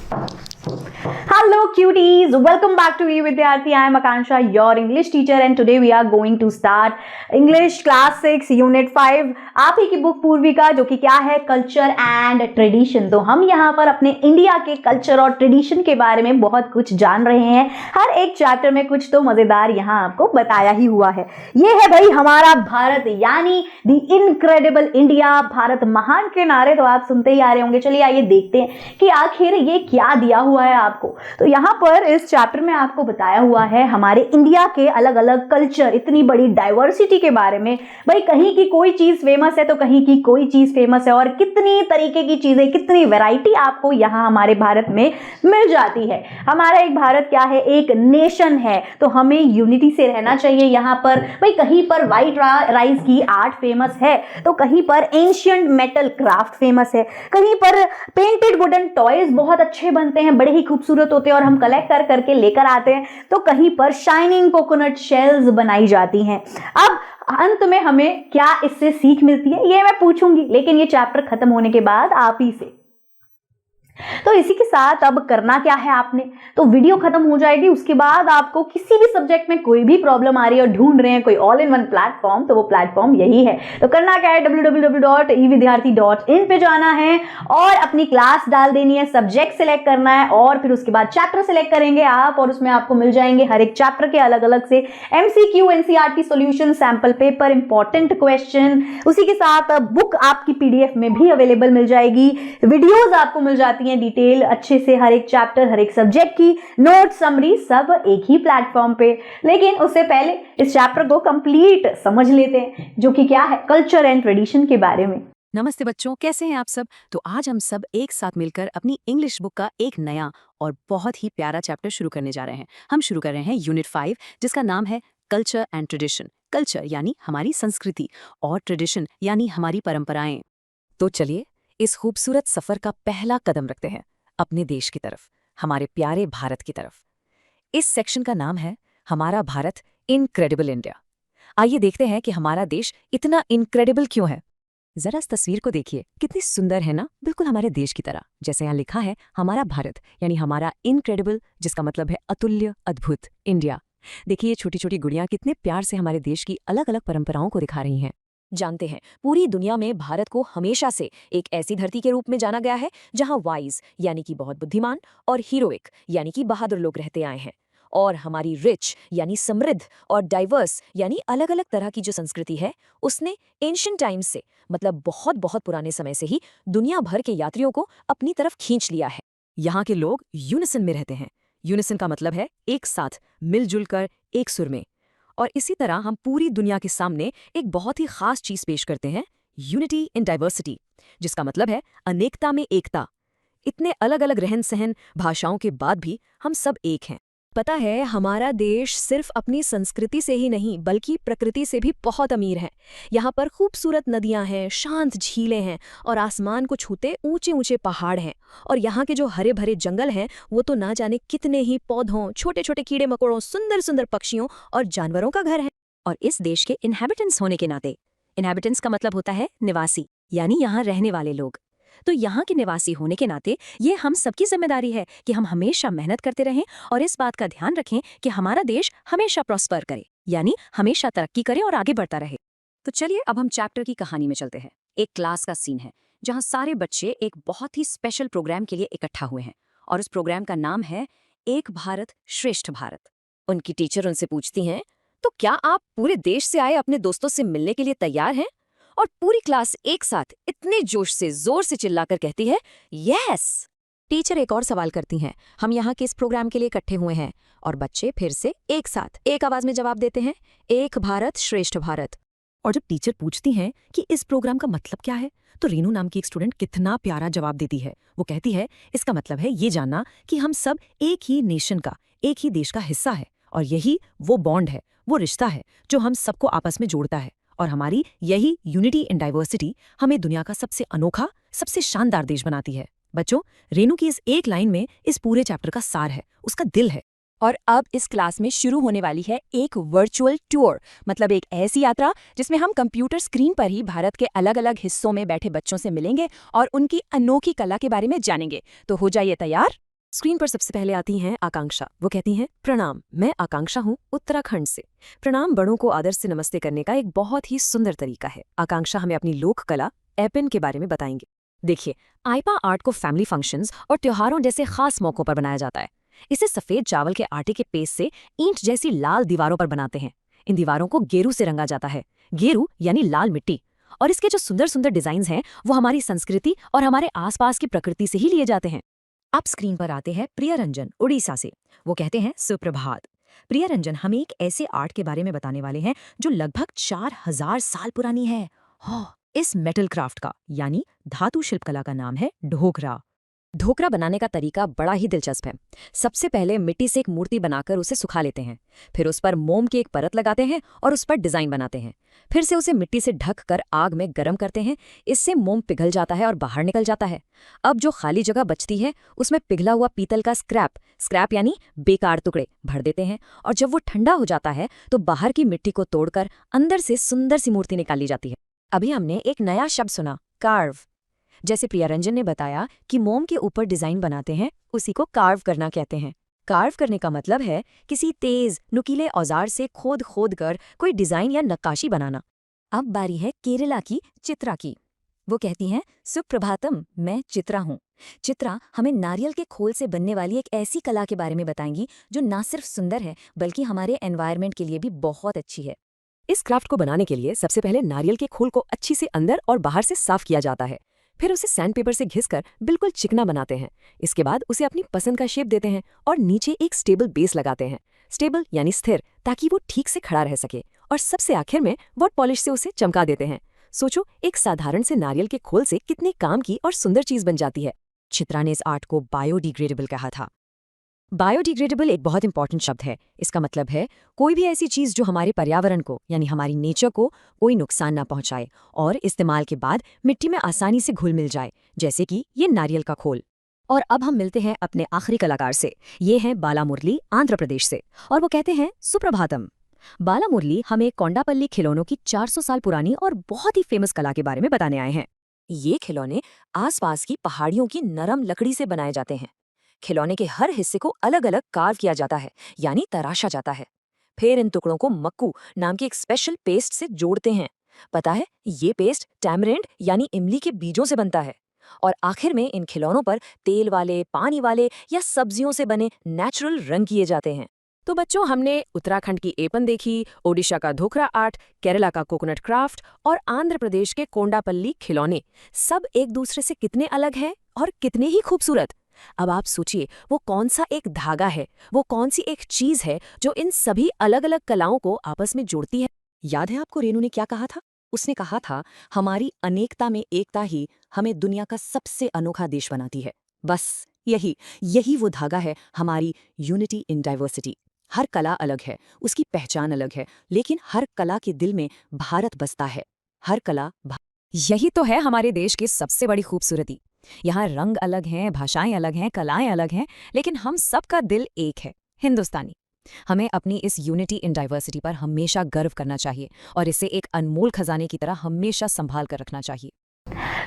Hello cuties, welcome back to E Vidyarthi. I am Akansha, your English teacher, and today we are going to start English Class 6 Unit 5. आप ही की book Poorvika, जो कि क्या है, culture and tradition. तो हम यहाँ पर अपने इंडिया के कल्चर और ट्रेडिशन के बारे में बहुत कुछ जान रहे हैं. हर एक चैप्टर में कुछ तो मजेदार यहाँ आपको बताया ही हुआ है. ये है भाई हमारा भारत, यानी द इनक्रेडिबल इंडिया. भारत महान के नारे तो आप सुनते ही आ रहे होंगे. चलिए आइए देखते हैं कि आखिर ये क्या दिया हुआ है आपको. तो यहाँ पर इस चैप्टर में आपको बताया हुआ है हमारे इंडिया के अलग अलग कल्चर, इतनी बड़ी डाइवर्सिटी के बारे में. भाई कहीं की कोई चीज फेमस है तो कहीं की कोई चीज फेमस है, और कितनी तरीके की चीजें, कितनी वैरायटी आपको यहाँ हमारे भारत में मिल जाती है. हमारा एक भारत क्या है, एक नेशन है, तो हमें यूनिटी से रहना चाहिए. यहाँ पर भाई कहीं पर व्हाइट राइस की आर्ट फेमस है, तो कहीं पर एंशियंट मेटल क्राफ्ट फेमस है, कहीं पर पेंटेड वुडन टॉयज बहुत अच्छे बनते हैं, बड़े ही खूबसूरत होते हैं और हम कलेक्ट कर करके लेकर आते हैं, तो कहीं पर शाइनिंग कोकोनट शेल्स बनाई जाती हैं. अब अंत में हमें क्या इससे सीख मिलती है ये मैं पूछूंगी, लेकिन ये चैप्टर खत्म होने के बाद आप ही से. तो इसी के साथ अब करना क्या है आपने, तो वीडियो खत्म हो जाएगी, उसके बाद आपको किसी भी सब्जेक्ट में कोई भी प्रॉब्लम आ रही है और ढूंढ रहे हैं कोई ऑल इन वन प्लेटफॉर्म, तो वो प्लेटफॉर्म यही है. तो करना क्या है, www.evidyarthi.in पे जाना है और अपनी क्लास डाल देनी है, सब्जेक्ट सिलेक्ट करना है और फिर उसके बाद चैप्टर सिलेक्ट करेंगे आप, और उसमें आपको मिल जाएंगे हर एक चैप्टर के अलग अलग से MCQ, NCERT solution, sample paper, important question. उसी के साथ बुक आपकी PDF में भी अवेलेबल मिल जाएगी, वीडियोज आपको मिल जाती डिटेल अच्छे से, हर एक चैप्टर, हर एक सब्जेक्ट की नोट, समरी, सब एक ही प्लेटफॉर्म पे. लेकिन उससे पहले इस चैप्टर को कंप्लीट समझ लेते हैं, जो कि क्या है, कल्चर एंड ट्रेडिशन के बारे में. नमस्ते बच्चों, कैसे हैं आप सब? तो आज हम सब एक साथ मिलकर अपनी इंग्लिश बुक का एक नया और बहुत ही प्यारा चैप्टर शुरू करने जा रहे हैं. हम शुरू कर रहे हैं यूनिट 5, जिसका नाम है कल्चर एंड ट्रेडिशन. कल्चर यानी हमारी संस्कृति और ट्रेडिशन यानी हमारी परंपराएं. तो चलिए इस खूबसूरत सफर का पहला कदम रखते हैं अपने देश की तरफ, हमारे प्यारे भारत की तरफ. इस सेक्शन का नाम है हमारा भारत, इनक्रेडिबल इंडिया. आइए देखते हैं कि हमारा देश इतना इनक्रेडिबल क्यों है. जरा इस तस्वीर को देखिए, कितनी सुंदर है ना, बिल्कुल हमारे देश की तरह. जैसे यहाँ लिखा है हमारा भारत, यानी हमारा इनक्रेडिबल, जिसका मतलब है अतुल्य, अद्भुत, इंडिया. देखिए छोटी छोटी गुड़ियां कितने प्यार से हमारे देश की अलग अलग परंपराओं को दिखा रही हैं. जानते हैं, पूरी दुनिया में भारत को हमेशा से एक ऐसी धरती के रूप में जाना गया है जहां वाइज यानी कि बहुत बुद्धिमान और हीरोइक यानी कि बहादुर लोग रहते आए हैं. और हमारी रिच यानी समृद्ध और डाइवर्स यानी अलग अलग तरह की जो संस्कृति है, उसने एंशिएंट टाइम से, मतलब बहुत बहुत पुराने समय से ही दुनिया भर के यात्रियों को अपनी तरफ खींच लिया है. यहाँ के लोग यूनिसन में रहते हैं. यूनिसन का मतलब है एक साथ, मिलजुल कर, एक सुर में. और इसी तरह हम पूरी दुनिया के सामने एक बहुत ही खास चीज पेश करते हैं, यूनिटी इन डाइवर्सिटी, जिसका मतलब है अनेकता में एकता. इतने अलग अलग रहन सहन, भाषाओं के बाद भी हम सब एक हैं. पता है, हमारा देश सिर्फ अपनी संस्कृति से ही नहीं बल्कि प्रकृति से भी बहुत अमीर है. यहाँ पर खूबसूरत नदियाँ हैं, शांत झीलें हैं और आसमान को छूते ऊंचे ऊंचे पहाड़ हैं. और यहाँ के जो हरे भरे जंगल हैं, वो तो ना जाने कितने ही पौधों, छोटे छोटे कीड़े मकोड़ों, सुंदर सुंदर पक्षियों और जानवरों का घर है. और इस देश के इनहैबिटेंट्स होने के नाते, इनहैबिटेंट्स का मतलब होता है निवासी, यानी यहाँ रहने वाले लोग. तो यहाँ के निवासी होने के नाते ये हम सबकी जिम्मेदारी है कि हम हमेशा मेहनत करते रहें और इस बात का ध्यान रखें कि हमारा देश हमेशा प्रॉस्पर करे, यानी हमेशा तरक्की करे और आगे बढ़ता रहे. तो चलिए अब हम चैप्टर की कहानी में चलते हैं. एक क्लास का सीन है जहाँ सारे बच्चे एक बहुत ही स्पेशल प्रोग्राम के लिए इकट्ठा हुए हैं, और उस प्रोग्राम का नाम है एक भारत श्रेष्ठ भारत. उनकी टीचर उनसे पूछती हैं, तो क्या आप पूरे देश से आए अपने दोस्तों से मिलने के लिए तैयार हैं? और पूरी क्लास एक साथ इतने जोश से जोर से चिल्लाकर कहती है, यस. टीचर एक और सवाल करती हैं, हम यहाँ किस प्रोग्राम के लिए इकट्ठे हुए हैं? और बच्चे फिर से एक साथ एक आवाज में जवाब देते हैं, एक भारत श्रेष्ठ भारत. और जब टीचर पूछती हैं कि इस प्रोग्राम का मतलब क्या है, तो रीनू नाम की एक स्टूडेंट कितना प्यारा जवाब देती है. वो कहती है, इसका मतलब है ये जानना कि हम सब एक ही नेशन का, एक ही देश का हिस्सा है, और यही वो बॉन्ड है, वो रिश्ता है जो हम सबको आपस में जोड़ता है. और हमारी यही यूनिटी इन डाइवर्सिटी हमें दुनिया का सबसे अनोखा, सबसे शानदार देश बनाती है. बच्चों, रेनू की इस एक लाइन में इस पूरे चैप्टर का सार है, उसका दिल है. और अब इस क्लास में शुरू होने वाली है एक वर्चुअल टूर, मतलब एक ऐसी यात्रा जिसमें हम कंप्यूटर स्क्रीन पर ही भारत के अलग अलग हिस्सों में बैठे बच्चों से मिलेंगे और उनकी अनोखी कला के बारे में जानेंगे. तो हो जाइए तैयार. स्क्रीन पर सबसे पहले आती हैं आकांक्षा। वो कहती हैं, प्रणाम, मैं आकांक्षा हूँ उत्तराखंड से। प्रणाम बड़ों को आदर से नमस्ते करने का एक बहुत ही सुंदर तरीका है। आकांक्षा हमें अपनी लोक कला एपिन के बारे में बताएंगे। देखिए, आइपा आर्ट को फैमिली फंक्शंस और त्योहारों जैसे खास मौकों पर बनाया जाता है। इसे सफेद चावल के आटे के पेस्ट से ईंट जैसी लाल दीवारों पर बनाते हैं। इन दीवारों को गेरू से रंगा जाता है। गेरू यानी लाल मिट्टी। और इसके जो सुंदर सुंदर डिजाइन्स हैं वो हमारी संस्कृति और हमारे आसपास की प्रकृति से ही लिए जाते हैं। अब स्क्रीन पर आते हैं प्रियरंजन उड़ीसा से। वो कहते हैं, सुप्रभात। प्रियरंजन हमें एक ऐसे आर्ट के बारे में बताने वाले हैं जो लगभग 4000 साल पुरानी है। इस मेटल क्राफ्ट का यानी धातु शिल्पकला का नाम है ढोकरा। ढोकरा बनाने का तरीका बड़ा ही दिलचस्प है। सबसे पहले मिट्टी से एक मूर्ति बनाकर उसे सुखा लेते हैं। फिर उस पर मोम की एक परत लगाते हैं और उस पर डिजाइन बनाते हैं। फिर से उसे मिट्टी से ढक कर आग में गर्म करते हैं। इससे मोम पिघल जाता है और बाहर निकल जाता है। अब जो खाली जगह बचती है उसमें पिघला हुआ पीतल का स्क्रैप यानी बेकार टुकड़े भर देते हैं। और जब वो ठंडा हो जाता है तो बाहर की मिट्टी को तोड़कर अंदर से सुंदर सी मूर्ति निकाली जाती है। अभी हमने एक नया शब्द सुना, कार्व। जैसे प्रियरंजन ने बताया कि मोम के ऊपर डिजाइन बनाते हैं, उसी को कार्व करना कहते हैं। कार्व करने का मतलब है किसी तेज नुकीले औजार से खोद कर कोई डिजाइन या नक्काशी बनाना। अब बारी है केरला की चित्रा की। वो कहती हैं, सुप्रभातम, मैं चित्रा हूँ। चित्रा हमें नारियल के खोल से बनने वाली एक ऐसी कला के बारे में बताएंगी जो ना सिर्फ सुंदर है बल्कि हमारे एनवायरनमेंट के लिए भी बहुत अच्छी है। इस क्राफ्ट को बनाने के लिए सबसे पहले नारियल के खोल को अच्छी से अंदर और बाहर से साफ किया जाता है। फिर उसे सैंडपेपर से घिसकर बिल्कुल चिकना बनाते हैं। इसके बाद उसे अपनी पसंद का शेप देते हैं और नीचे एक स्टेबल बेस लगाते हैं। स्टेबल यानी स्थिर, ताकि वो ठीक से खड़ा रह सके। और सबसे आखिर में वॉट पॉलिश से उसे चमका देते हैं। सोचो, एक साधारण से नारियल के खोल से कितने काम की और सुंदर चीज बन जाती है। चित्रा ने इस आर्ट को बायोडिग्रेडेबल कहा था। बायोडिग्रेडेबल एक बहुत इंपॉर्टेंट शब्द है। इसका मतलब है कोई भी ऐसी चीज जो हमारे पर्यावरण को यानी हमारी नेचर को कोई नुकसान ना पहुंचाए और इस्तेमाल के बाद मिट्टी में आसानी से घुल मिल जाए, जैसे कि ये नारियल का खोल। और अब हम मिलते हैं अपने आखिरी कलाकार से। ये हैं बाला मुरली, आंध्र प्रदेश से। और वो कहते हैं, सुप्रभातम। बाला मुरली हमें कोंडापल्ली खिलौनों की 400 साल पुरानी और बहुत ही फेमस कला के बारे में बताने आए हैं। ये खिलौने आसपास की पहाड़ियों की नरम लकड़ी से बनाए जाते हैं। खिलौने के हर हिस्से को अलग अलग कार्व किया जाता है यानी तराशा जाता है। फिर इन टुकड़ों को मक्कू नाम की एक स्पेशल पेस्ट से जोड़ते हैं। पता है, ये पेस्ट टैमरिंड यानी इमली के बीजों से बनता है। और आखिर में इन खिलौनों पर तेल वाले, पानी वाले या सब्जियों से बने नेचुरल रंग किए जाते हैं। तो बच्चों, हमने उत्तराखंड की एपन देखी, ओडिशा का ढोकरा आर्ट, केरला का कोकोनट क्राफ्ट और आंध्र प्रदेश के कोंडापल्ली खिलौने। सब एक दूसरे से कितने अलग हैं और कितने ही खूबसूरत। अब आप सोचिए, वो कौन सा एक धागा है, वो कौन सी एक चीज है जो इन सभी अलग अलग कलाओं को आपस में जोड़ती है। याद है आपको रेनू ने क्या कहा था? उसने कहा था, हमारी अनेकता में एकता ही हमें दुनिया का सबसे अनोखा देश बनाती है। बस यही वो धागा है, हमारी यूनिटी इन डाइवर्सिटी। हर कला अलग है, उसकी पहचान अलग है, लेकिन हर कला के दिल में भारत बसता है। हर कला यही तो है हमारे देश की सबसे बड़ी खूबसूरती। यहाँ रंग अलग हैं, भाषाएं अलग हैं, कलाएं अलग हैं, लेकिन हम सबका दिल एक है, हिंदुस्तानी। हमें अपनी इस यूनिटी इन डाइवर्सिटी पर हमेशा गर्व करना चाहिए और इसे एक अनमोल खजाने की तरह हमेशा संभाल कर रखना चाहिए।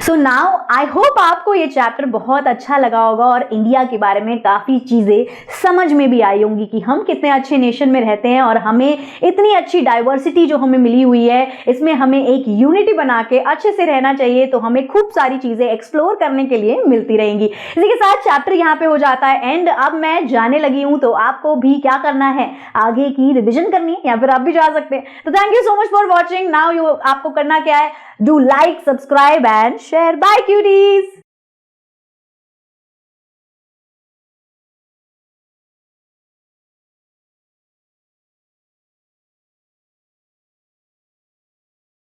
सो नाउ आई होप आपको ये चैप्टर बहुत अच्छा लगा होगा और इंडिया के बारे में काफ़ी चीज़ें समझ में भी आई होंगी कि हम कितने अच्छे नेशन में रहते हैं और हमें इतनी अच्छी डाइवर्सिटी जो हमें मिली हुई है, इसमें हमें एक यूनिटी बना के अच्छे से रहना चाहिए। तो हमें खूब सारी चीज़ें एक्सप्लोर करने के लिए मिलती रहेंगी। इसी के साथ चैप्टर यहाँ पे हो जाता है एंड। अब मैं जाने लगी हूँ, तो आपको भी क्या करना है, आगे की रिविजन करनी है या फिर आप भी जा सकते हैं। तो thank you so much for watching. Now आपको करना क्या है, do like, subscribe and share. Bye cuties.